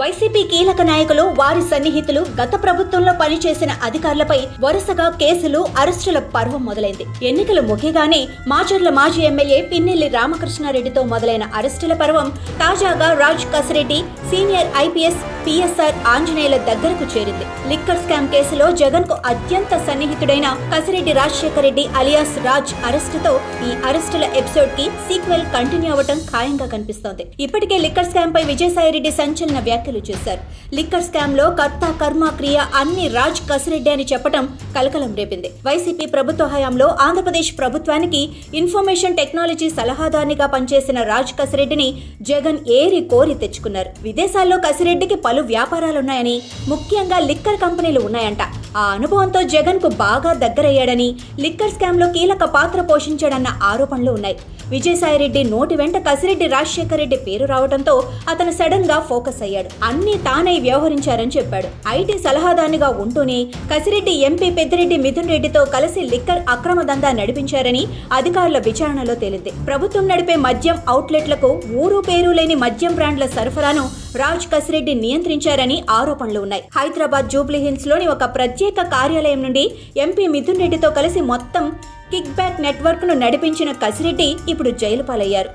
YCP కీలక నాయకులు, వారి సన్నిహితులు, గత ప్రభుత్వంలో పనిచేసిన అధికారులపై వరుసగా కేసులు, అరెస్టుల పర్వం మొదలైంది. ఎన్నికలు ముగియగానే మాచర్ల మాజీ ఎమ్మెల్యే పిన్నెల్లి రామకృష్ణారెడ్డితో మొదలైన అరెస్టుల పర్వం తాజాగా Raj Kasireddy, senior IPS, PSR ఆంజనేయుల దగ్గరకు చేరింది. లిక్కర్ స్కామ్ కేసులో జగన్ కు అత్యంత సన్నిహితుడైన కసిరెడ్డి రాజశేఖర్ రెడ్డి అలియాస్ రాజ్ అరెస్టుతో ఈ అరెస్టుల ఎపిసోడ్ కి సీక్వెల్ కంటిన్యూ అవ్వటం ఖాయంగా కనిపిస్తోంది. ఇప్పటికే లిక్కర్ స్కామ్ పై విజయసాయిరెడ్డి సంచలన వ్యాఖ్యలు చేశారు. లిక్కర్ స్కామ్ లో కర్త కర్మ క్రియ అన్ని రాజ్ కసిరెడ్డి అని చెప్పడం కలకలం రేపింది. వైసీపీ ప్రభుత్వ హయాంలో ఆంధ్రప్రదేశ్ ప్రభుత్వానికి ఇన్ఫర్మేషన్ టెక్నాలజీ సలహాదారునిగా పనిచేసిన రాజ్ కసిరెడ్డిని జగన్ ఏరి కోరి తెచ్చుకున్నారు. విదేశాల్లో కసిరెడ్డికి పలు వ్యాపారాలున్నాయని, ముఖ్యంగా లిక్కర్ కంపెనీలు ఉన్నాయంట. ఆ అనుభవంతో జగన్ కు బాగా దగ్గరయ్యాడని, లిక్కర్ స్కామ్ లో కీలక పాత్ర పోషించాడన్న ఆరోపణలు ఉన్నాయి. విజయసాయిరెడ్డి నోటి వెంట కసిరెడ్డి రాజశేఖర్ రెడ్డి పేరు రావడంతో అతను సడన్ గా ఫోకస్ అయ్యాడు. అన్ని తానై వ్యవహరించారని చెప్పాడు. ఐటీ సలహాదారునిగా ఉంటూనే కసిరెడ్డి ఎంపీ పెద్దిరెడ్డి మిథున్ రెడ్డితో కలిసి లిక్కర్ అక్రమ దందా నడిపించారని అధికారుల విచారణలో తేలింది. ప్రభుత్వం నడిపే మద్యం అవుట్లెట్లకు ఊరు పేరు లేని మద్యం బ్రాండ్ల సరఫరాను రాజ్ కసిరెడ్డి నియంత్రించారని ఆరోపణలు ఉన్నాయి. హైదరాబాద్ జూబ్లీహిల్స్ లోని ఒక ప్రత్యేక కార్యాలయం నుండి ఎంపీ మిథున్ రెడ్డితో కలిసి మొత్తం కిక్ బ్యాక్ నెట్వర్క్ ను నడిపించిన కసిరెడ్డి ఇప్పుడు జైలు పాలయ్యారు.